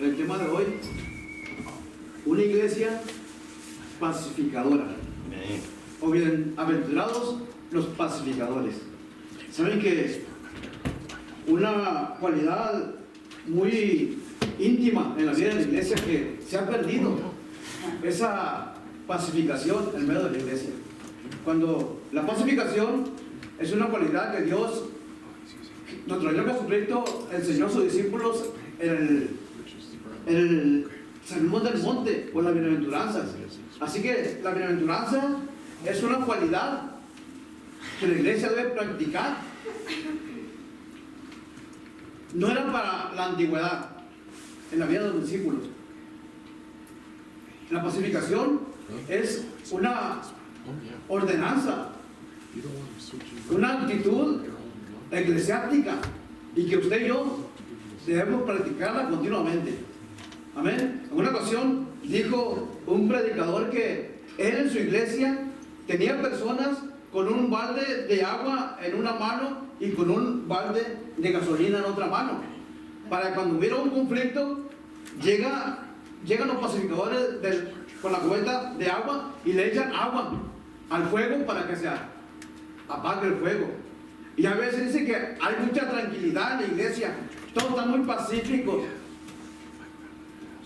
el tema de hoy, una iglesia pacificadora. O bien, aventurados los pacificadores. Saben que una cualidad muy íntima en la vida de la iglesia que se ha perdido, esa pacificación en medio de la iglesia. Cuando la pacificación es una cualidad que Dios, nuestro Señor Jesucristo, enseñó a sus discípulos en el Sermón del Monte o las bienaventuranzas. Así que la bienaventuranza es una cualidad que la iglesia debe practicar. No era para la antigüedad en la vida de los discípulos. La pacificación es una ordenanza, una actitud eclesiástica, y que usted y yo debemos practicarla continuamente. Amén. En una ocasión dijo un predicador que él en su iglesia tenía personas con un balde de agua en una mano y con un balde de gasolina en otra mano, para cuando hubiera un conflicto llegan los pacificadores con la cubeta de agua y le echan agua al fuego para que se apague el fuego. Y a veces dice que hay mucha tranquilidad en la iglesia, todos están muy pacíficos,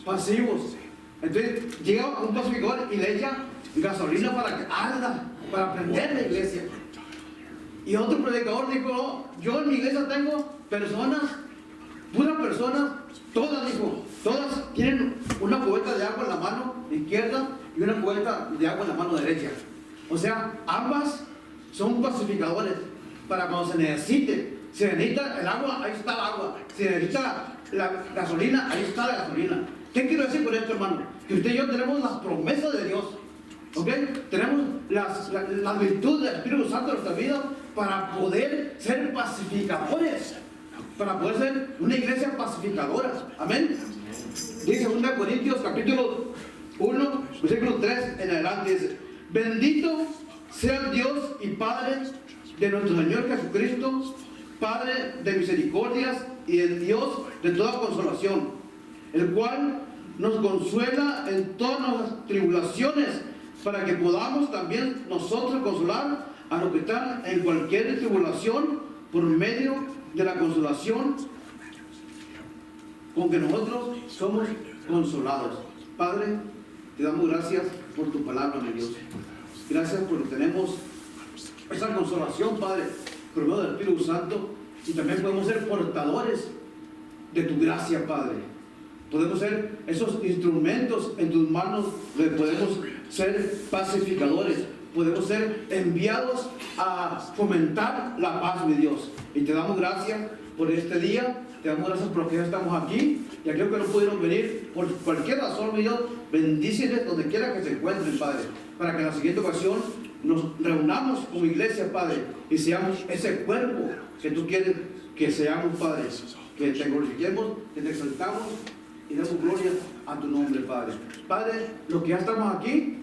pasivos. Entonces llega un pacificador y le echa gasolina para que arda, para prender la iglesia. Y otro predicador dijo: no, yo en mi iglesia tengo personas, puras personas, todas tienen una cubeta de agua en la mano izquierda y una cubeta de agua en la mano derecha. O sea, ambas son pacificadores, para cuando se necesite. Si necesita el agua, ahí está el agua. Si necesita la gasolina, ahí está la gasolina. ¿Qué quiero decir con esto, hermano? Que usted y yo tenemos las promesas de Dios, ¿ok? Tenemos la virtud del Espíritu Santo en nuestra vida para poder ser pacificadores, para poder ser una iglesia pacificadora. Amén. Dice 2 Corintios capítulo 1, versículo 3 en adelante, dice: bendito sea el Dios y Padre de nuestro Señor Jesucristo, Padre de misericordias y el Dios de toda consolación, el cual nos consuela en todas nuestras tribulaciones, para que podamos también nosotros consolar a los que están en cualquier tribulación, por medio de la consolación con que nosotros somos consolados. Padre, te damos gracias por tu palabra, mi Dios. Gracias porque tenemos esa consolación, Padre, por medio del Espíritu Santo, y también podemos ser portadores de tu gracia, Padre. Podemos ser esos instrumentos en tus manos, donde podemos ser pacificadores, podemos ser enviados a fomentar la paz, mi Dios. Y te damos gracias por este día, te damos gracias por que ya estamos aquí, y aquellos que no pudieron venir por cualquier razón, mi Dios, bendíceles donde quiera que se encuentren, Padre, para que en la siguiente ocasión nos reunamos como iglesia, Padre, y seamos ese cuerpo que tú quieres que seamos, Padre, que te glorifiquemos, que te exaltamos y damos gloria a tu nombre, Padre. Padre, los que ya estamos aquí,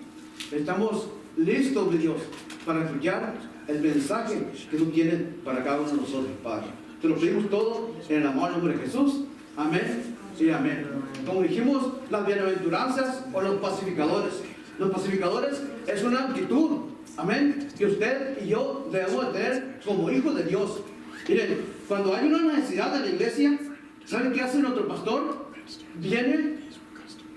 estamos listos, mi Dios, para escuchar el mensaje que tú tienes para cada uno de nosotros, Padre. Te lo pedimos todo en el amor nombre de Jesús. Amén y amén. Como dijimos, las bienaventuranzas o los pacificadores. Los pacificadores es una actitud, amén, que usted y yo debemos de tener como hijos de Dios. Miren, cuando hay una necesidad en la iglesia, ¿saben qué hace nuestro pastor?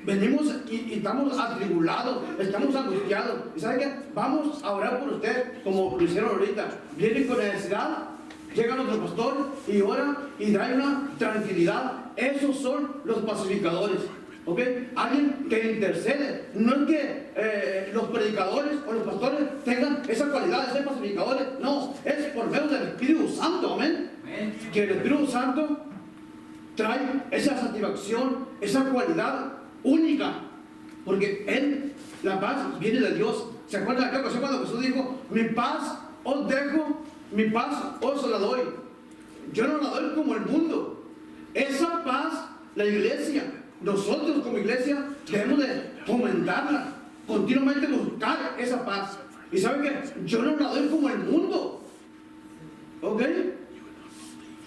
Venimos y estamos atribulados, estamos angustiados. ¿Y saben qué? Vamos a orar por usted, como lo hicieron ahorita. Vienen con necesidad, llega nuestro pastor y ora y trae una tranquilidad. Esos son los pacificadores. ¿Ok? Alguien que intercede. No es que los predicadores o los pastores tengan esa cualidad de ser pacificadores. No, es por medio del Espíritu Santo. Amén. Que el Espíritu Santo trae esa satisfacción, esa cualidad única. Porque la paz viene de Dios. ¿Se acuerdan de aquella ocasión cuando Jesús dijo: mi paz os dejo, mi paz os la doy? Yo no la doy como el mundo. Esa paz, la iglesia, nosotros como iglesia debemos de fomentarla, continuamente buscar esa paz. Y saben que yo no la doy como el mundo. ¿Ok?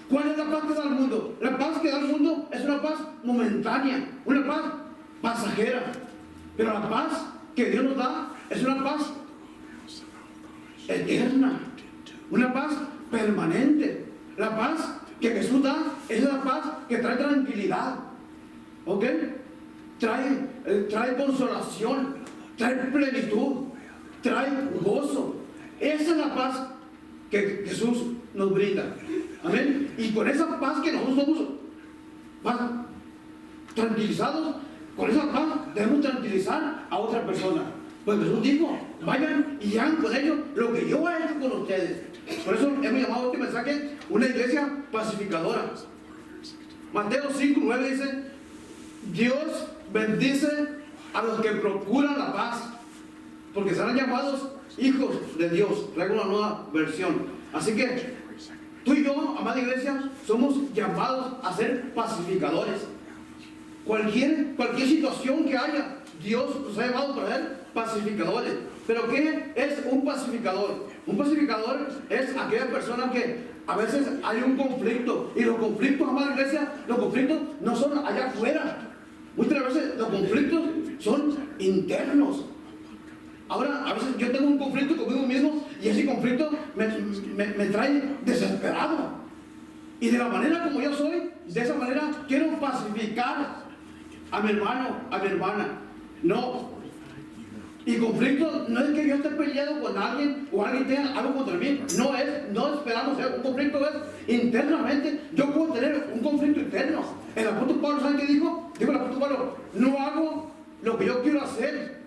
¿Cuál es la paz que da el mundo? La paz que da el mundo es una paz momentánea, una paz pasajera. Pero la paz que Dios nos da es una paz eterna, una paz permanente. La paz que Jesús da es la paz que trae tranquilidad, ¿ok? Trae consolación, trae plenitud, trae gozo. Esa es la paz que Jesús nos brinda. Amén. Y con esa paz que nosotros somos más tranquilizados, con esa paz debemos tranquilizar a otra persona. Pues Jesús dijo, vayan y hagan con ellos lo que yo he hecho con ustedes. Por eso hemos llamado este mensaje una iglesia pacificadora. Mateo 5:9 dice, Dios bendice a los que procuran la paz, porque serán llamados hijos de Dios. Traigo una nueva versión. Así que tú y yo, amada iglesia, somos llamados a ser pacificadores. Cualquier situación que haya, Dios nos ha llamado para ser pacificadores. ¿Pero qué es un pacificador? Un pacificador es aquella persona que a veces hay un conflicto, y los conflictos, amada iglesia, los conflictos no son allá afuera. Muchas veces los conflictos son internos. Ahora, a veces yo tengo un conflicto conmigo mismo y ese conflicto me trae desesperado. Y de la manera como yo soy, de esa manera quiero pacificar a mi hermano, a mi hermana. No. Y conflicto no es que yo esté peleado con alguien o alguien tenga algo contra mí. No esperamos. Un conflicto es internamente. Yo puedo tener un conflicto interno. El apóstol Pablo, ¿saben qué dijo? Dijo el apóstol Pablo, no hago lo que yo quiero hacer,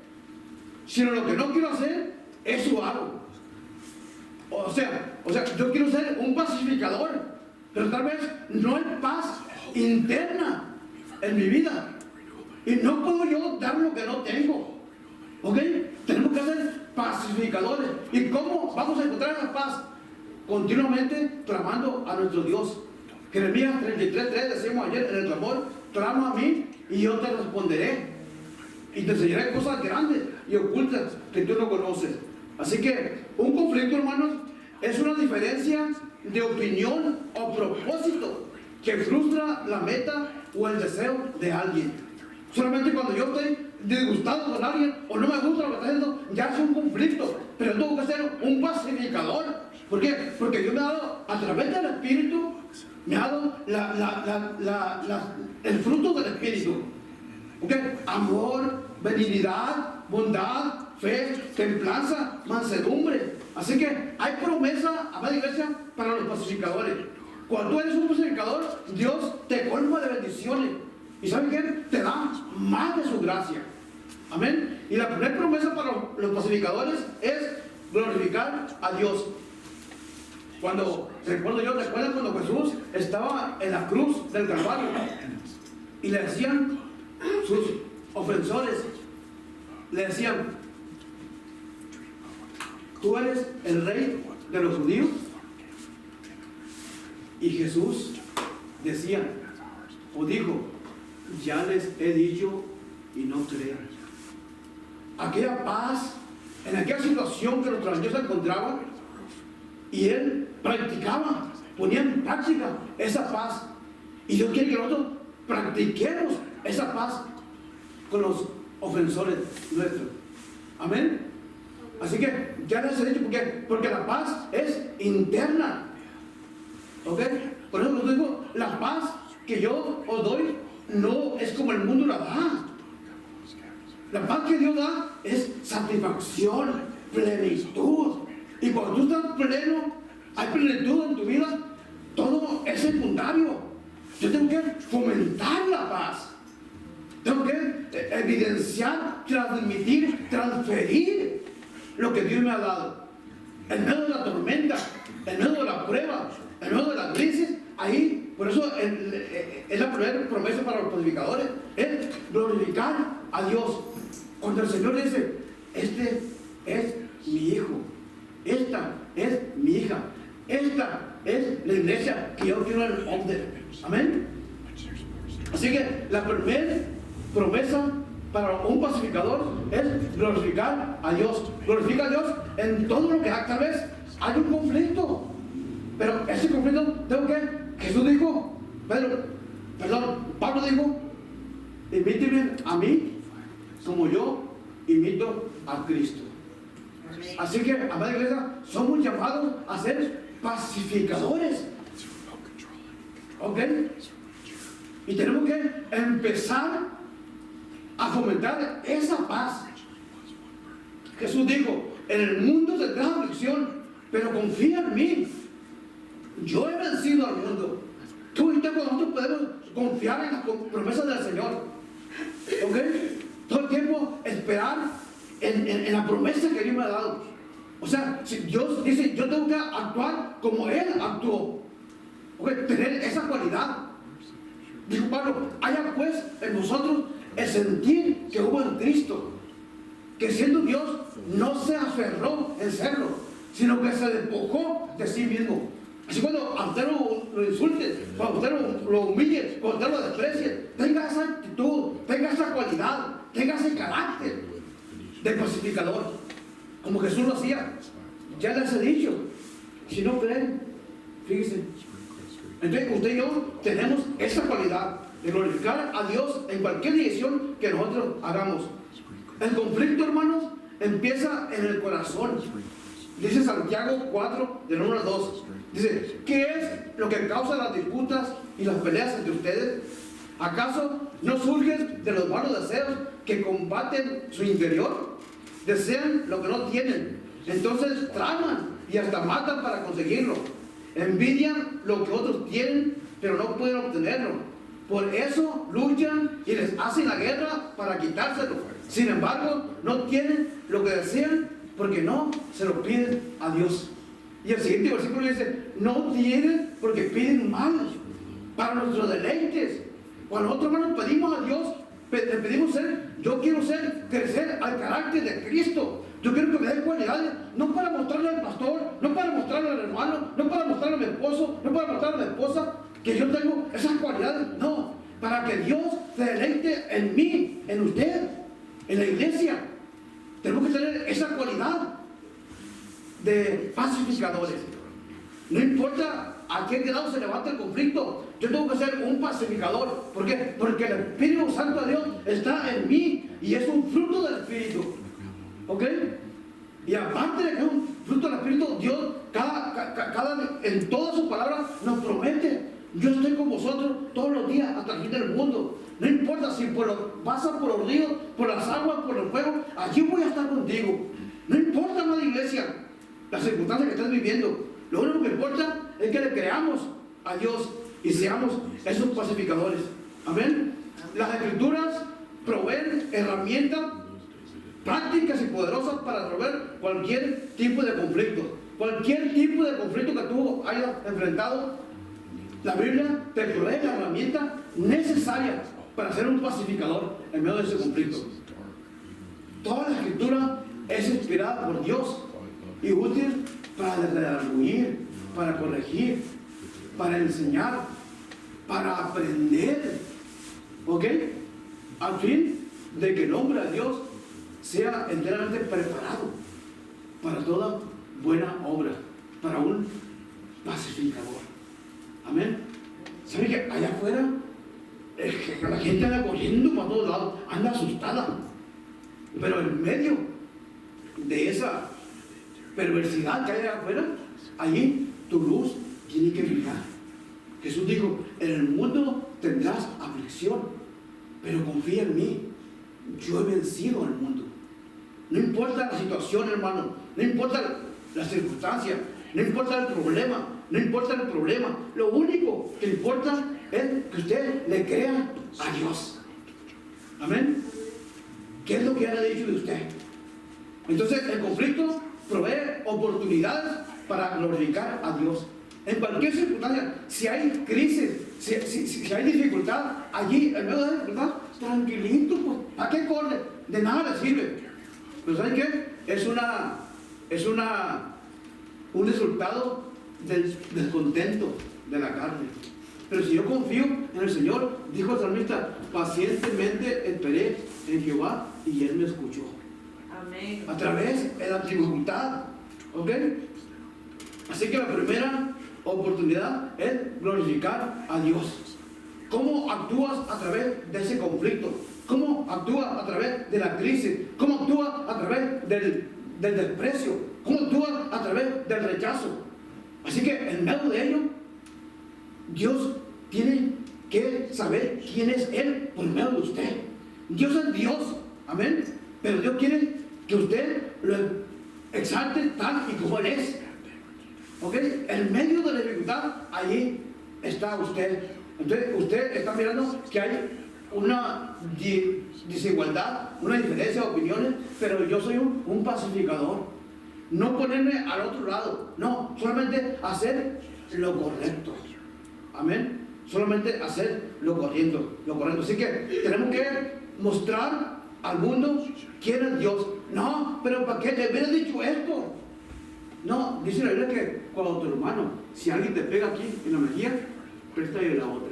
sino lo que no quiero hacer, eso hago. O sea, yo quiero ser un pacificador, pero tal vez no hay paz interna en mi vida. Y no puedo yo dar lo que no tengo. ¿Ok? Tenemos que ser pacificadores. ¿Y cómo vamos a encontrar esa paz? Continuamente clamando a nuestro Dios. Jeremías 33:3 decimos ayer en el clamor, clama a mí y yo te responderé. Y te enseñaré cosas grandes y ocultas que tú no conoces. Así que un conflicto, hermanos, es una diferencia de opinión o propósito que frustra la meta o el deseo de alguien. Solamente cuando yo estoy disgustado con alguien o no me gusta lo que está haciendo, ya es un conflicto. Pero yo tengo que ser un pacificador. ¿Por qué? Porque Dios me ha dado, a través del Espíritu, me ha dado el fruto del Espíritu. ¿Ok? Amor, benignidad, bondad, fe, templanza, mansedumbre. Así que hay promesa, amada iglesia, para los pacificadores. Cuando tú eres un pacificador, Dios te colma de bendiciones. ¿Y saben qué? Te da más de su gracia. Amén. Y la primera promesa para los pacificadores es glorificar a Dios. ¿Recuerdan cuando Jesús estaba en la cruz del Calvario? Y le decían sus ofensores, le decían, ¿tú eres el rey de los judíos? Y Jesús decía, o dijo, ya les he dicho y no creen. Aquella paz, en aquella situación que los religiosos encontraban, y él practicaba, ponía en práctica esa paz. Y Dios quiere que nosotros practiquemos esa paz con los ofensores nuestros. Amén. Así que ya les he dicho, porque la paz es interna. ¿Ok? Por eso les digo, la paz que yo os doy no es como el mundo la da. La paz que Dios da es satisfacción, plenitud. Y cuando tú estás pleno, hay plenitud en tu vida, todo es secundario. Yo tengo que fomentar la paz. Tengo que evidenciar, transmitir, transferir lo que Dios me ha dado. En medio de la tormenta, en medio de la prueba, en medio de la crisis, ahí, por eso es la primera promesa para los pacificadores, es glorificar a Dios. Cuando el Señor dice, este es mi hijo, esta es mi hija, esta es la iglesia que yo quiero en el hombre. Amén. Así que la primera promesa para un pacificador es glorificar a Dios. Glorifica a Dios en todo lo que haga. Tal vez hay un conflicto, pero ese conflicto tengo que, Jesús dijo, Pablo dijo, Imíteme a mí como yo imito a Cristo. Así que, amada iglesia, somos llamados a ser pacificadores. ¿Ok? Y tenemos que empezar a fomentar esa paz. Jesús dijo, en el mundo tendrás aflicción, pero confía en mí. Yo he vencido al mundo. Tú y yo nosotros podemos confiar en las promesas del Señor. ¿Ok? Todo el tiempo esperar en la promesa que Dios me ha dado. O sea, si Dios dice, yo tengo que actuar como Él actuó. ¿Ok? Tener esa cualidad. Dijo Pablo, haya pues en vosotros el sentir que hubo en Cristo, que siendo Dios no se aferró en serlo, sino que se despojó de sí mismo. Así cuando a usted lo insulte, cuando usted lo humille, cuando usted lo desprecie, tenga esa actitud, tenga esa cualidad, tenga ese carácter de pacificador, como Jesús lo hacía. Ya les he dicho, si no creen, fíjense. Entonces usted y yo tenemos esa cualidad de glorificar a Dios en cualquier decisión que nosotros hagamos. El conflicto, hermanos, empieza en el corazón. Dice Santiago 4, del 1 al 2. Dice, ¿qué es lo que causa las disputas y las peleas entre ustedes? ¿Acaso no surgen de los malos deseos que combaten su interior? Desean lo que no tienen, entonces traman y hasta matan para conseguirlo. Envidian lo que otros tienen, pero no pueden obtenerlo. Por eso luchan y les hacen la guerra para quitárselo. Sin embargo, no tienen lo que desean porque no se lo piden a Dios. Y el siguiente versículo dice, no tienen porque piden mal para nuestros deleites. Cuando nosotros, hermanos, pedimos a Dios, le pedimos yo quiero crecer al carácter de Cristo. Yo quiero que me den cualidades, no para mostrarle al pastor, no para mostrarle al hermano, no para mostrarle a mi esposo, no para mostrarle a mi esposa que yo tengo esas cualidades, no, para que Dios se deleite en mí, en usted, en la iglesia. Tenemos que tener esa cualidad de pacificadores. No importa a qué grado se levanta el conflicto, yo tengo que ser un pacificador. ¿Por qué? Porque el Espíritu Santo de Dios está en mí y es un fruto del Espíritu. ¿Ok? Y aparte de que es un fruto del Espíritu, Dios en todas sus palabras nos promete, yo estoy con vosotros todos los días hasta el fin del mundo. No importa si pasa por los ríos, por las aguas, por el fuego, allí voy a estar contigo. No importa, amada iglesia, las circunstancias que estés viviendo. Lo único que importa es que le creamos a Dios y seamos esos pacificadores. Amén. Las Escrituras proveen herramientas prácticas y poderosas para resolver cualquier tipo de conflicto. Cualquier tipo de conflicto que tú hayas enfrentado, la Biblia te provee la herramienta necesaria para ser un pacificador en medio de ese conflicto. Toda la Escritura es inspirada por Dios y útil para redarguir, para corregir, para enseñar, para aprender. ¿Ok? Al fin de que el hombre de Dios sea enteramente preparado para toda buena obra, para un pacificador. Amén. ¿Sabe que allá afuera la gente anda corriendo para todos lados, anda asustada? Pero en medio de esa perversidad que hay allá afuera, allí tu luz tiene que brillar. Jesús dijo, en el mundo tendrás aflicción, pero confía en mí, yo he vencido al mundo. No importa la situación, hermano, no importa la circunstancia, no importa el problema, no importa el problema. Lo único que importa es que usted le crea a Dios. Amén. ¿Qué es lo que Él ha dicho de usted? Entonces el conflicto provee oportunidades para glorificar a Dios. En cualquier circunstancia, si hay crisis, si hay dificultad, allí en medio de la dificultad, tranquilito, pues, ¿a qué corre? De nada le sirve. Pero ¿saben qué? Es un resultado del descontento de la carne. Pero si yo confío en el Señor, dijo el salmista, pacientemente esperé en Jehová y Él me escuchó. Amén. A través de la dificultad. ¿Ok? Así que la primera oportunidad es glorificar a Dios. ¿Cómo actúas a través de ese conflicto? ¿Cómo actúas a través de la crisis? ¿Cómo actúas a través del desprecio? ¿Cómo actúas a través del rechazo? Así que en medio de ello, Dios tiene que saber quién es Él por medio de usted. Dios es Dios, amén. Pero Dios quiere que usted lo exalte tal y como Él es. ¿Ok? En medio de la dificultad, allí está usted. Entonces, usted está mirando que hay una desigualdad, una diferencia de opiniones, pero yo soy un pacificador. No ponerme al otro lado, no, solamente hacer lo correcto. Amén. Solamente hacer lo correcto, lo correcto. Así que tenemos que mostrar al mundo quién es Dios. No, pero ¿para qué le hubiera dicho esto? No, dice la Biblia que cuando tu hermano, si alguien te pega aquí en la mejilla, préstale la otra.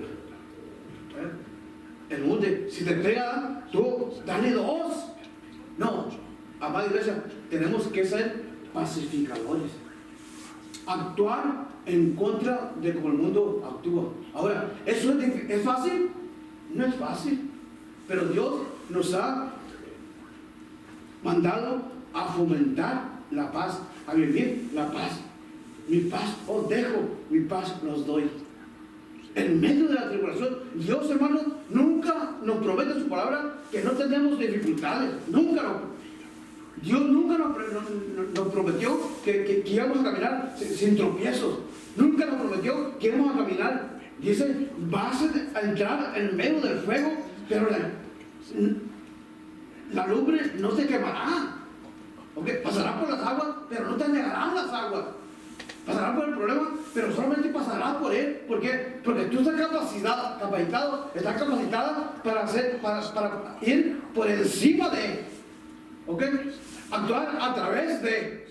El mundo, si te pega, tú dale dos. No, amada iglesia, tenemos que ser pacificadores. Actuar en contra de cómo el mundo actúa. Ahora, ¿eso es fácil? No es fácil. Pero Dios nos ha mandado a fomentar la paz, a vivir la paz. Mi paz os dejo, mi paz los doy. En medio de la tribulación, Dios, hermanos, nunca nos promete en su palabra que no tenemos dificultades. Dios nunca nos prometió que íbamos a caminar sin tropiezos. Nunca nos prometió que íbamos a caminar. Dice, vas a entrar en medio del fuego, pero la lumbre no te quemará. ¿Okay? Pasará por las aguas, pero no te negarán las aguas. Pasará por el problema, pero solamente pasará por él. ¿Por qué? Porque tú estás capacitado, estás capacitada para ir por encima de él. ¿Ok? Actuar a través de.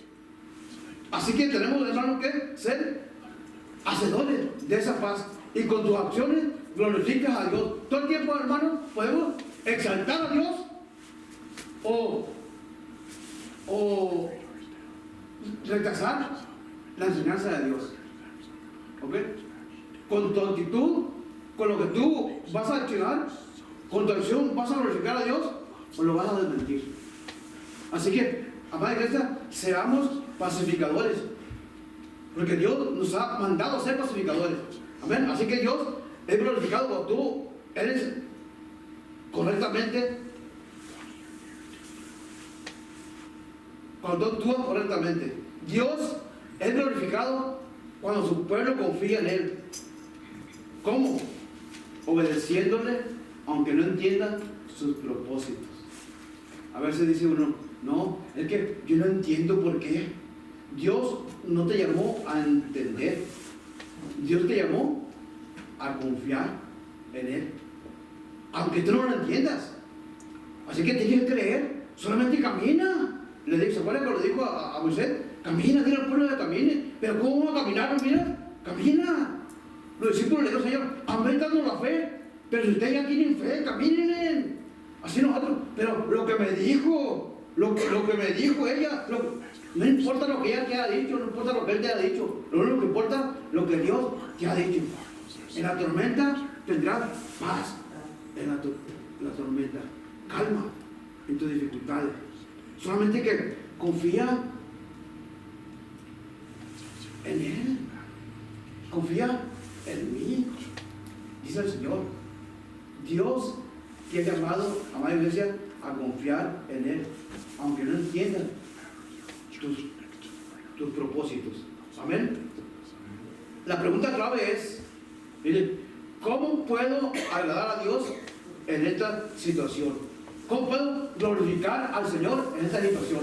Así que tenemos, hermano, que ser hacedores de esa paz. Y con tus acciones glorificas a Dios. Todo el tiempo, hermano, podemos exaltar a Dios o rechazar la enseñanza de Dios. ¿Ok? Con tu actitud, con lo que tú vas a accionar, con tu acción vas a glorificar a Dios o lo vas a desmentir. Así que, amada iglesia, seamos pacificadores, porque Dios nos ha mandado a ser pacificadores. Amén. Así que Dios es glorificado cuando tú eres correctamente, cuando tú actúas correctamente. Dios es glorificado cuando su pueblo confía en Él. ¿Cómo? Obedeciéndole, aunque no entiendan sus propósitos. A veces dice uno, no, es que yo no entiendo por qué. Dios no te llamó a entender. Dios te llamó a confiar en Él, aunque tú no lo entiendas. Así que tienes que creer, solamente camina. Le dice, ¿se acuerdan cuando le dijo a Moisés? Camina, dile al pueblo que camine. Pero ¿cómo va a caminar? Mira, camina. Los discípulos le dijeron, Señor, aumentando la fe. Pero si ustedes ya tienen fe, caminen. Así nosotros. Pero lo que me dijo, lo que me dijo ella, no importa lo que ella te ha dicho, no importa lo que él te ha dicho. Lo único que importa es lo que Dios te ha dicho. En la tormenta tendrás paz. En la tormenta, calma en tus dificultades. Solamente que confía en Él. Confía en mí, dice el Señor. Dios te ha llamado, amada iglesia, a confiar en Él, aunque no entiendan tus propósitos. Amén. La pregunta clave es, miren, ¿cómo puedo agradar a Dios en esta situación? ¿Cómo puedo glorificar al Señor en esta situación?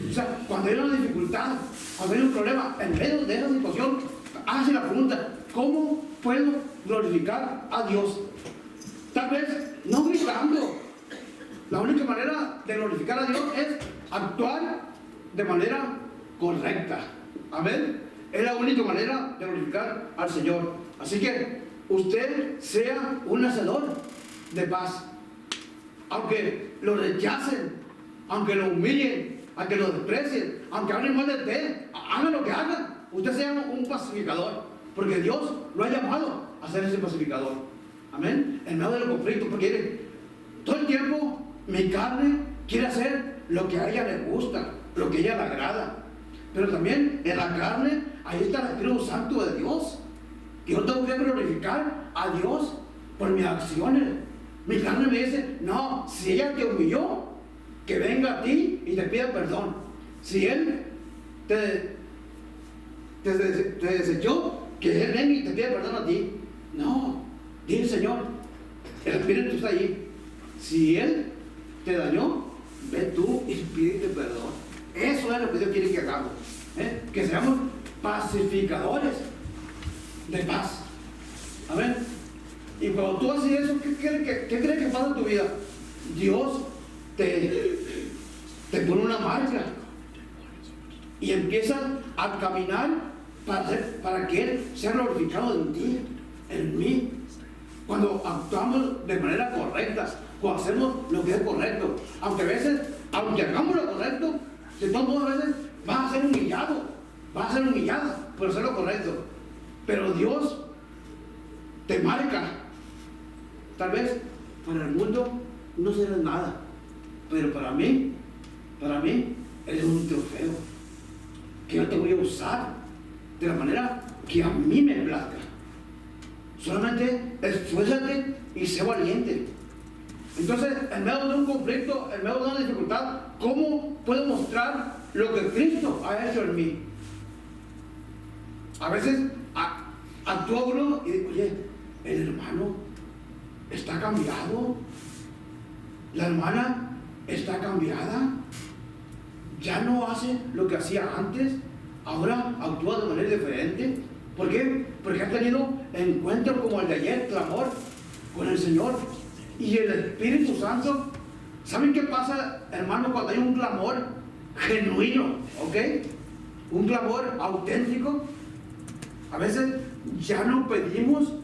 O sea, cuando hay una dificultad, cuando hay un problema, en medio de esa situación, hace la pregunta, ¿cómo puedo glorificar a Dios? Tal vez no gritando. La única manera de glorificar a Dios es actuar de manera correcta. Amén. Es la única manera de glorificar al Señor. Así que usted sea un hacedor de paz. Aunque lo rechacen, aunque lo humillen, aunque lo desprecien, aunque hablen mal de usted, hagan lo que hagan. Usted sea un pacificador, porque Dios lo ha llamado a ser ese pacificador. Amén. En medio del conflicto, porque mire, todo el tiempo mi carne quiere hacer lo que a ella le gusta, lo que a ella le agrada. Pero también en la carne, ahí está el Espíritu Santo de Dios. Que yo tengo que glorificar a Dios por mis acciones. Mi carne me dice, no, si ella te humilló, que venga a ti y te pida perdón. Si él te desechó, que él venga y te pida perdón a ti. No, dile, Señor, el Espíritu está allí. Si él te dañó, ve tú y pídete perdón. Eso es lo que Dios quiere que hagamos, que seamos pacificadores de paz. Amén. Y cuando tú haces eso, ¿qué crees que pasa en tu vida? Dios te pone una marca y empiezas a caminar para que Él sea glorificado en ti, en mí. Cuando actuamos de manera correcta, cuando hacemos lo que es correcto, aunque hagamos lo correcto, de todos modos a veces vas a ser humillado, vas a ser humillada por hacer lo correcto. Pero Dios te marca. Tal vez para el mundo no serás nada, pero para mí eres un trofeo que yo te voy a usar de la manera que a mí me plazca. Solamente esfuérzate y sé valiente. Entonces, en medio de un conflicto, en medio de una dificultad, ¿cómo puedo mostrar lo que Cristo ha hecho en mí? A veces actúa uno y dice, oye, el hermano está cambiado, la hermana está cambiada, ya no hace lo que hacía antes, ahora actúa de manera diferente. ¿Por qué? Porque ha tenido encuentros como el de ayer, clamor con el Señor y el Espíritu Santo. ¿Saben qué pasa, hermano, cuando hay un clamor genuino? ¿Ok? Un clamor auténtico. A veces ya no pedimos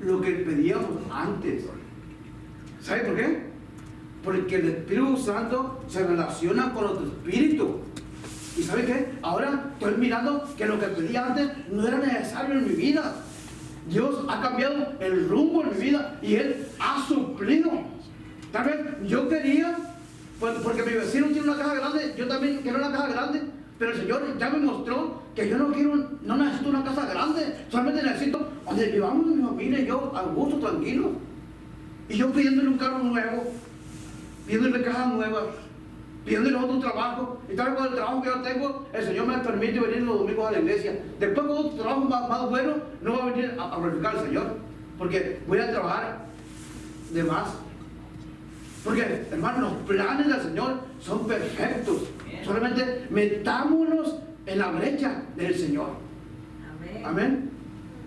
lo que pedíamos antes. ¿Sabe por qué? Porque el Espíritu Santo se relaciona con nuestro espíritu. ¿Y sabe qué? Ahora estoy mirando que lo que pedía antes no era necesario en mi vida. Dios ha cambiado el rumbo en mi vida y Él ha suplido. Tal vez yo quería, porque mi vecino tiene una casa grande, yo también quiero una casa grande, pero el Señor ya me mostró que yo no necesito una casa grande, solamente necesito donde vivamos mi familia y yo a gusto, tranquilo. Y yo pidiéndole un carro nuevo, pidiéndole casa nueva, pidiéndole otro trabajo. Y tal vez con el trabajo que yo tengo, el Señor me permite venir los domingos a la iglesia. Después con otro trabajo más bueno, no va a venir a glorificar al Señor, porque voy a trabajar de más. Porque, hermano, los planes del Señor son perfectos. Solamente metámonos en la brecha del Señor. Amén. Amén.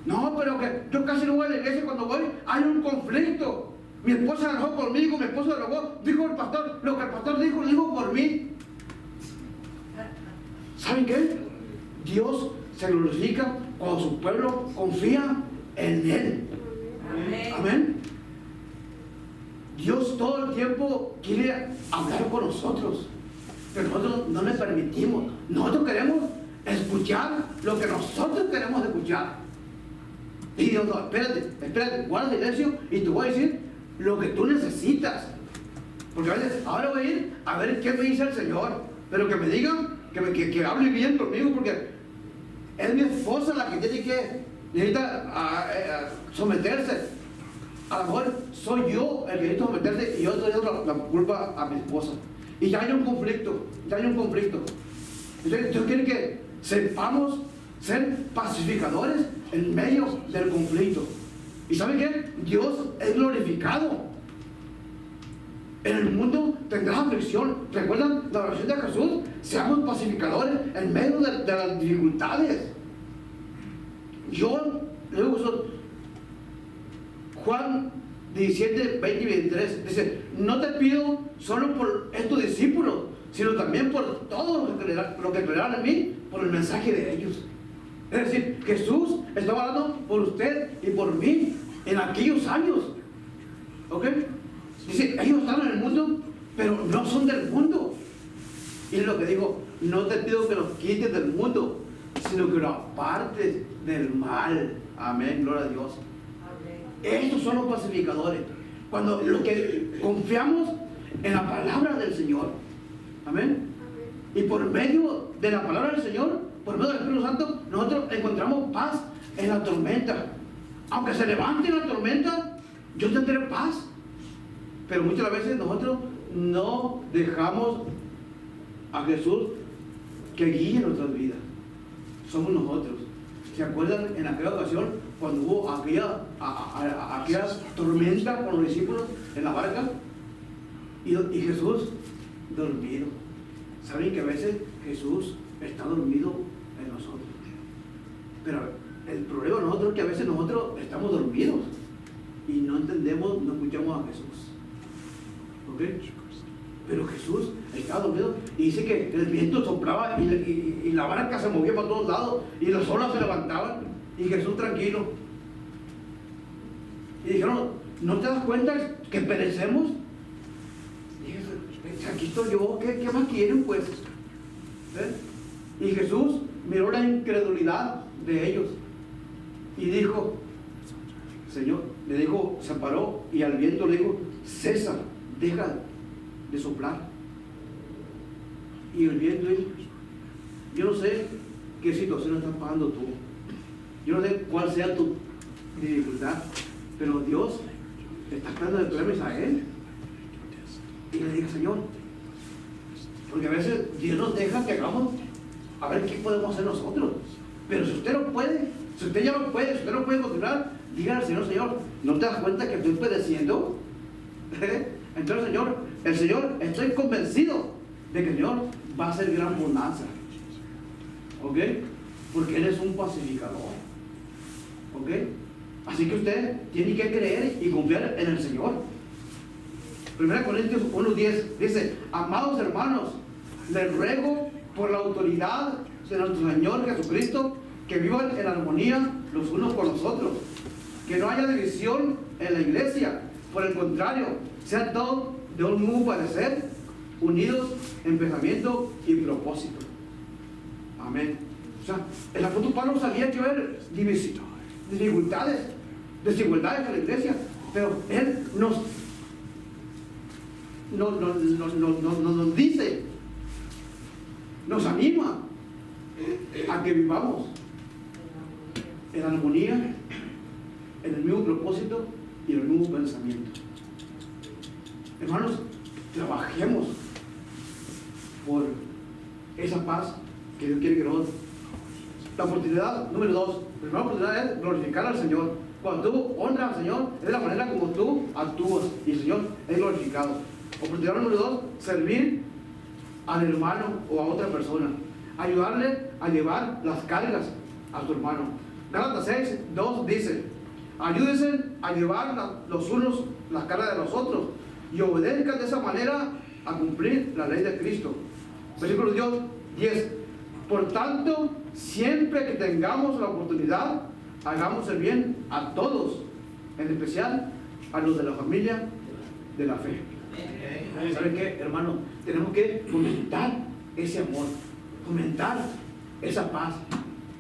No, pero que yo casi no voy a la iglesia. Cuando voy hay un conflicto. Mi esposa enojó conmigo, mi esposa enojó, dijo el pastor, lo que el pastor dijo por mí. ¿Saben qué? Dios se glorifica cuando su pueblo confía en Él. Amén. Amén. Dios todo el tiempo quiere hablar con nosotros, pero nosotros no le permitimos. Nosotros queremos escuchar lo que nosotros queremos escuchar. Y Dios, no, espérate, guarda silencio y te voy a decir lo que tú necesitas. Porque a veces, ahora voy a ir a ver qué me dice el Señor, pero que me digan, que hable bien conmigo, porque es mi esposa la que tiene que, necesita someterse. A lo mejor soy yo el que necesita someterse y yo estoy dando la culpa a mi esposa. Y ya hay un conflicto, Entonces Dios quiere que sepamos ser pacificadores en medio del conflicto. ¿Y saben qué? Dios es glorificado. En el mundo tendrás aflicción. ¿Recuerdan la oración de Jesús? Seamos pacificadores en medio de las dificultades. Yo le digo eso. Juan 17, 20 y 23 dice: no te pido solo por estos discípulos, sino también por todos los que creerán en mí, por el mensaje de ellos. Es decir, Jesús estaba hablando por usted y por mí en aquellos años. ¿Ok? Dice, ellos están en el mundo, pero no son del mundo. Y es lo que digo, no te pido que los quites del mundo, sino que los apartes del mal. Amén, gloria a Dios. Estos son los pacificadores. Cuando lo que confiamos en la palabra del Señor. Amén. Y por medio de la palabra del Señor, por medio del Espíritu Santo, nosotros encontramos paz en la tormenta. Aunque se levante la tormenta, yo tendré paz. Pero muchas veces nosotros no dejamos a Jesús que guíe nuestras vidas. Somos nosotros. ¿Se acuerdan en aquella ocasión cuando hubo aquella tormenta con los discípulos en la barca? Y Jesús dormido. ¿Saben que a veces Jesús está dormido en nosotros? Pero el problema de nosotros es que a veces nosotros estamos dormidos y no entendemos, no escuchamos a Jesús. ¿Ok? Pero Jesús estaba dormido y dice que el viento soplaba y la barca se movía para todos lados y las olas se levantaban y Jesús tranquilo. Y dijeron, ¿no te das cuenta que perecemos? Y dije, aquí estoy yo, ¿qué más quieren pues? Y Jesús miró la incredulidad de ellos y dijo, Señor, le dijo, se paró y al viento le dijo, cesa, deja de soplar. Y el viento dijo, yo no sé qué situación estás pasando tú, yo no sé cuál sea tu dificultad, pero Dios está esperando de clames a Él. Y le dije, Señor, porque a veces Dios nos deja que hagamos a ver qué podemos hacer nosotros, pero si usted no puede, si usted ya no puede, si usted no puede continuar, dígale al Señor, Señor, ¿no te das cuenta que estoy padeciendo? Entonces el Señor, estoy convencido de que el Señor va a hacer gran bonanza. ¿Ok? Porque Él es un pacificador. ¿Ok? Así que usted tiene que creer y confiar en el Señor. 1 Corintios 1:10 dice, amados hermanos, les ruego por la autoridad de nuestro Señor Jesucristo que vivan en armonía los unos con los otros, que no haya división en la iglesia, por el contrario, sean todos de un mismo parecer, unidos en pensamiento y propósito. Amén. O sea, el apóstol Pablo sabía que iba a haber dificultades, desigualdades en la iglesia, pero él nos dice, nos anima a que vivamos en armonía, en el mismo propósito y en el mismo pensamiento. Hermanos, trabajemos por esa paz que Dios quiere que nosotros. La oportunidad número 2, la primera oportunidad es glorificar al Señor. Cuando tú honras al Señor, es de la manera como tú actúas y el Señor es glorificado. Oportunidad número 2, servir al hermano o a otra persona, ayudarle a llevar las cargas a su hermano. Gálatas 6:2 dice, ayúdense a llevar los unos las cargas de los otros y obedezcan de esa manera a cumplir la ley de Cristo. Versículo 10, por tanto, siempre que tengamos la oportunidad, hagamos el bien a todos, en especial a los de la familia de la fe. ¿Saben qué, hermano? Tenemos que fomentar ese amor, fomentar esa paz,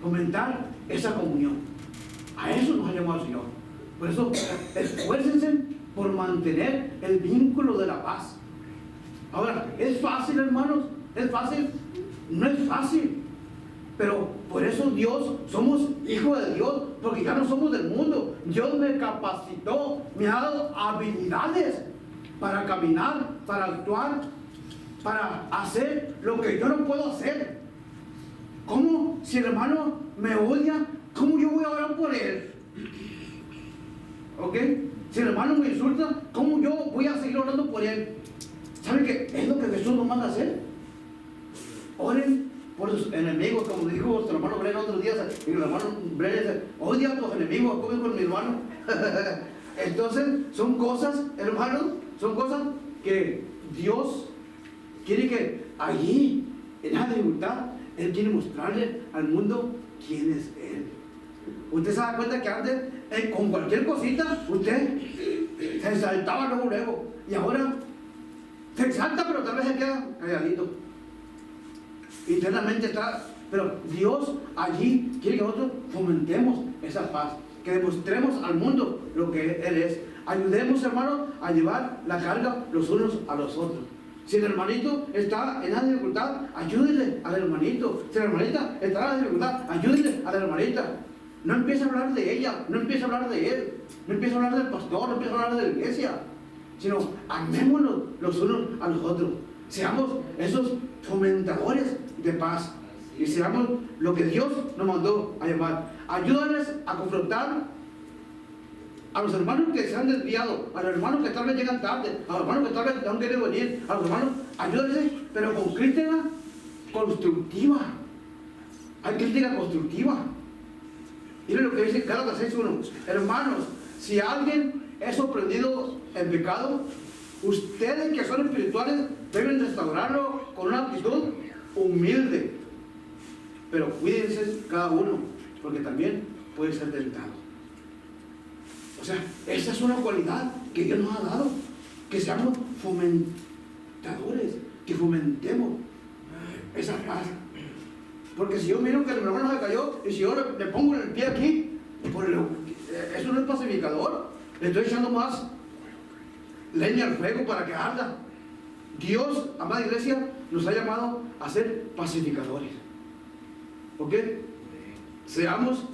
fomentar esa comunión. A eso nos ha llamado el Señor. Por eso, esfuércense por mantener el vínculo de la paz. Ahora, ¿es fácil, hermanos? ¿Es fácil? No es fácil. Pero por eso somos hijos de Dios, porque ya no somos del mundo. Dios me capacitó, me ha dado habilidades para caminar, para actuar, para hacer lo que yo no puedo hacer. ¿Cómo? Si el hermano me odia, ¿cómo yo voy a orar por él? ¿Ok? Si el hermano me insulta, ¿cómo yo voy a seguir orando por él? ¿Saben qué es lo que Jesús nos manda a hacer? Oren por sus enemigos, como dijo nuestro hermano Bren otros días. Y el hermano Bren dice, odia a tus enemigos, come con mi hermano. Entonces, son cosas, hermanos, son cosas que Dios quiere que allí, en la dificultad, Él quiere mostrarle al mundo quién es Él. Usted se da cuenta que antes, con cualquier cosita, usted se exaltaba luego. Y ahora se exalta, pero tal vez se queda calladito. Internamente está, pero Dios allí quiere que nosotros fomentemos esa paz. que demostremos al mundo lo que Él es. Ayudemos, hermanos, a llevar la carga los unos a los otros. Si el hermanito está en la dificultad, ayúdele al hermanito. Si la hermanita está en la dificultad, ayúdele a la hermanita. No empiece a hablar de ella, no empiece a hablar de él, no empiece a hablar del pastor, no empiece a hablar de la iglesia, sino amémonos los unos a los otros. Seamos esos fomentadores de paz y seamos lo que Dios nos mandó a llamar. Ayúdales a confrontar a los hermanos que se han desviado, a los hermanos que tal vez llegan tarde, a los hermanos que tal vez no han querido venir, a los hermanos, ayúdales, pero con crítica constructiva. Hay crítica constructiva. Miren lo que dice Gálatas 6:1. Hermanos, si alguien es sorprendido en pecado, ustedes que son espirituales deben restaurarlo con una actitud humilde. Pero cuídense cada uno, porque también puede ser tentado. O sea, esa es una cualidad que Dios nos ha dado, que seamos fomentadores, que fomentemos esa paz. Porque si yo miro que el hermano se cayó y si yo le pongo el pie aquí, pues eso no es pacificador. Le estoy echando más leña al fuego para que arda. Dios, amada iglesia, nos ha llamado a ser pacificadores. ¿Ok? Seamos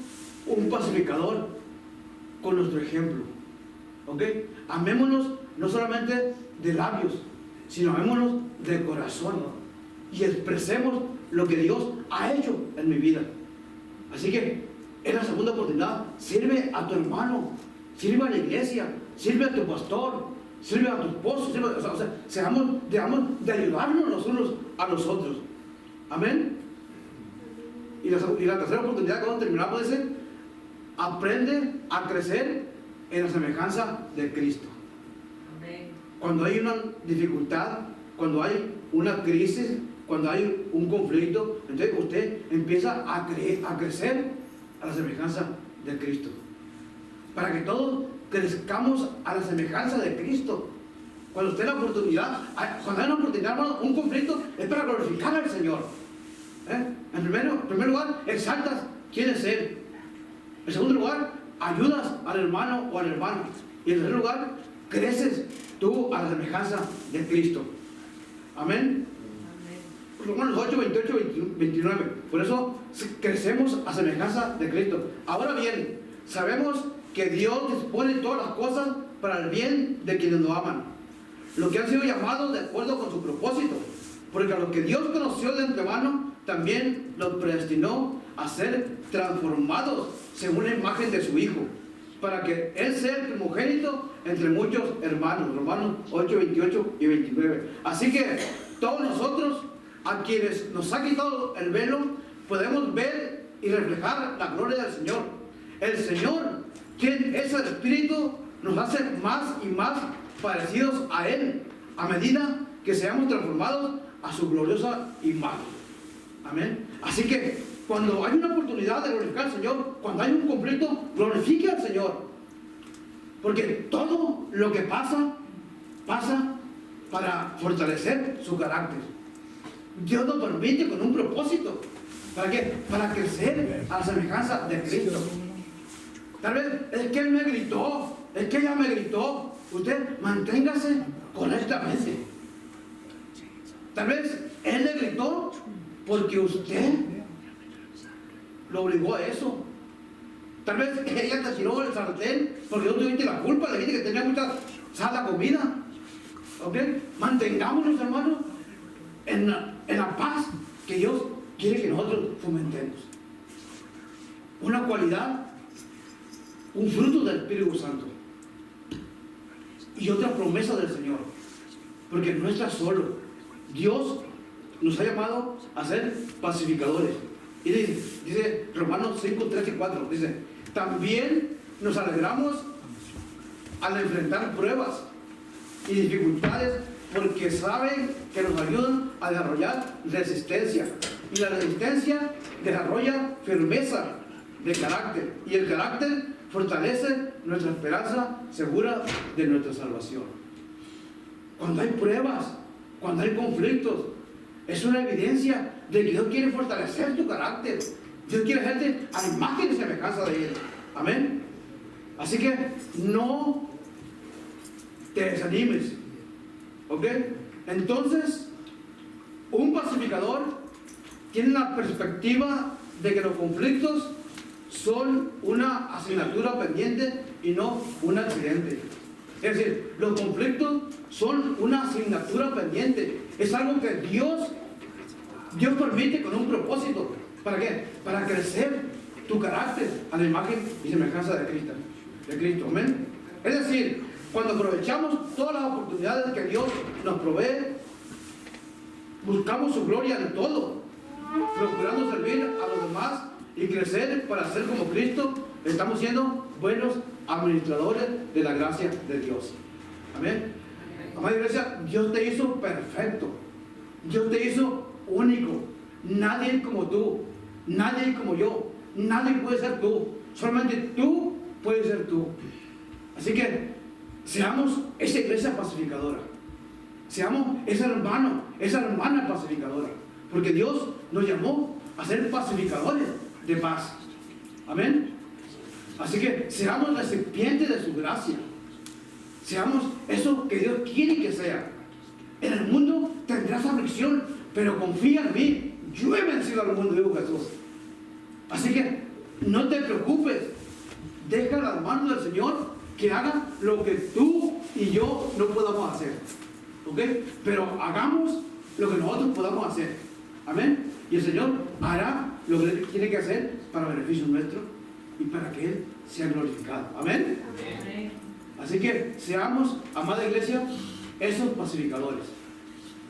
un pacificador con nuestro ejemplo. ¿Ok? Amémonos no solamente de labios, sino amémonos de corazón y expresemos lo que Dios ha hecho en mi vida. Así que en la segunda oportunidad, sirve a tu hermano, sirve a la iglesia, sirve a tu pastor, sirve a tu esposo, sirve, debamos de ayudarnos los unos a los otros. Amén. Y la tercera oportunidad, cuando terminamos, dice: aprende a crecer en la semejanza de Cristo. Amén. Cuando hay una dificultad, cuando hay una crisis, cuando hay un conflicto, entonces usted empieza a crecer a la semejanza de Cristo. Para que todos crezcamos a la semejanza de Cristo. Cuando usted la oportunidad, cuando hay una oportunidad, hermano, un conflicto, es para glorificar al Señor. En primer lugar, exaltas quién es Él. En segundo lugar, ayudas al hermano o al hermano. Y en tercer lugar, creces tú a la semejanza de Cristo. Amén. Romanos 8, 28, 29. Por eso crecemos a semejanza de Cristo. Ahora bien, sabemos que Dios dispone todas las cosas para el bien de quienes lo aman, los que han sido llamados de acuerdo con su propósito. Porque a los que Dios conoció de antemano, también los predestinó a ser transformados según la imagen de su Hijo, para que Él sea el primogénito entre muchos hermanos. Romanos 8, 28 y 29. Así que todos nosotros, a quienes nos ha quitado el velo, podemos ver y reflejar la gloria del Señor. El Señor, quien es el Espíritu, nos hace más y más parecidos a Él, a medida que seamos transformados a su gloriosa imagen. Amén. Así que cuando hay una oportunidad de glorificar al Señor, cuando hay un conflicto, glorifique al Señor. Porque todo lo que pasa para fortalecer su carácter. Dios lo permite con un propósito. ¿Para qué? Para crecer a la semejanza de Cristo. Tal vez es que Él me gritó, es que ella me gritó. Usted manténgase correctamente. Tal vez Él le gritó porque usted lo obligó a eso. Tal vez ella te tiró el sartén porque no tuviste la culpa, le dijiste que tenía mucha sal la comida. ¿Ok? Mantengámonos, hermanos, en la paz que Dios quiere que nosotros fomentemos. Una cualidad, un fruto del Espíritu Santo y otra promesa del Señor, porque no está solo. Dios nos ha llamado a ser pacificadores. Y dice Romanos 5, 3 y 4, dice: también nos alegramos al enfrentar pruebas y dificultades, porque saben que nos ayudan a desarrollar resistencia, y la resistencia desarrolla firmeza de carácter, y el carácter fortalece nuestra esperanza segura de nuestra salvación. Cuando hay pruebas, cuando hay conflictos, es una evidencia de que Dios quiere fortalecer tu carácter. Dios quiere hacerte a imagen y semejanza de Él. Amén. Así que no te desanimes, ¿ok? Entonces, un pacificador tiene la perspectiva de que los conflictos son una asignatura pendiente y no un accidente. Es decir, los conflictos son una asignatura pendiente. Es algo que Dios permite con un propósito. ¿Para qué? Para crecer tu carácter a la imagen y semejanza de Cristo. Amén. Es decir, cuando aprovechamos todas las oportunidades que Dios nos provee, buscamos su gloria en todo, procurando servir a los demás y crecer para ser como Cristo, estamos siendo buenos administradores de la gracia de Dios. Amén. Amada iglesia, Dios te hizo perfecto. Dios te hizo único. Nadie como tú. Nadie como yo. Nadie puede ser tú. Solamente tú puedes ser tú. Así que seamos esa iglesia pacificadora. Seamos ese hermano, esa hermana pacificadora. Porque Dios nos llamó a ser pacificadores de paz. Amén. Así que seamos recipientes de su gracia. Seamos eso que Dios quiere que sea. En el mundo tendrás aflicción, pero confía en mí. Yo he vencido al mundo, dijo Jesús. Así que no te preocupes. Deja las manos del Señor que haga lo que tú y yo no podamos hacer. ¿Ok? Pero hagamos lo que nosotros podamos hacer. Amén. Y el Señor hará lo que Él tiene que hacer para beneficio nuestro y para que Él sea glorificado. Amén. Amén. Así que seamos, amada iglesia, esos pacificadores.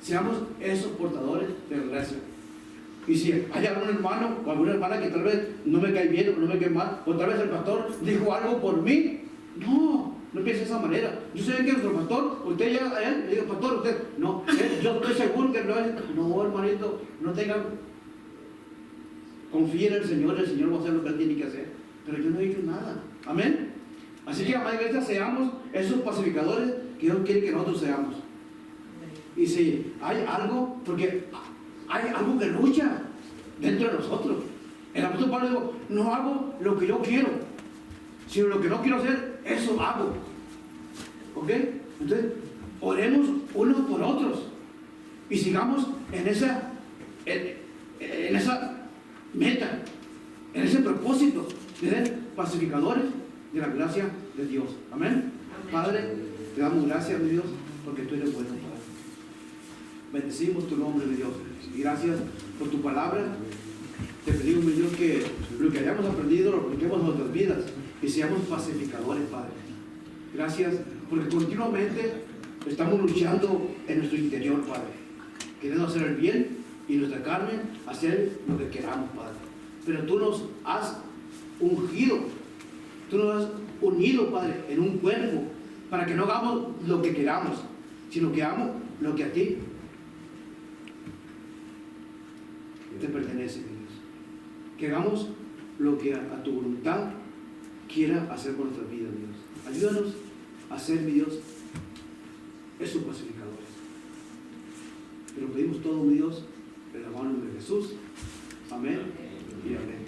Seamos esos portadores de la gracia. Y si hay algún hermano o alguna hermana que tal vez no me cae bien o no me cae mal, o tal vez el pastor dijo algo por mí, no piense de esa manera. Yo sé que nuestro pastor, usted llega a él, le digo, pastor, usted, no, yo estoy seguro que no es, no, hermanito, no tenga, confíe en el Señor va a hacer lo que Él tiene que hacer. Pero yo no he dicho nada. Amén. Así que, amada iglesia, seamos esos pacificadores que Dios quiere que nosotros seamos. Y si hay algo, porque hay algo que lucha dentro de nosotros. El apóstol Pablo dijo, no hago lo que yo quiero, sino lo que no quiero hacer, eso hago. ¿Ok? Entonces, oremos unos por otros y sigamos en esa meta, en ese propósito de ser pacificadores de la gracia de Dios. Amén. Padre, te damos gracias, mi Dios, porque tú eres bueno, Padre. Bendecimos tu nombre, mi Dios, y gracias por tu palabra. Te pedimos, mi Dios, que lo que hayamos aprendido lo apliquemos en nuestras vidas y seamos pacificadores, Padre. Gracias, porque continuamente estamos luchando en nuestro interior, Padre, queriendo hacer el bien y nuestra carne hacer lo que queramos, Padre. Pero tú nos has ungido, tú nos has unido, Padre, en un cuerpo, para que no hagamos lo que queramos, sino que hagamos lo que a ti te pertenece, mi Dios. Que hagamos lo que a tu voluntad quiera hacer con nuestras vidas, Dios. Ayúdanos a ser, mi Dios, esos pacificadores. Te lo pedimos todo, mi Dios, en el nombre de Jesús. Amén y amén.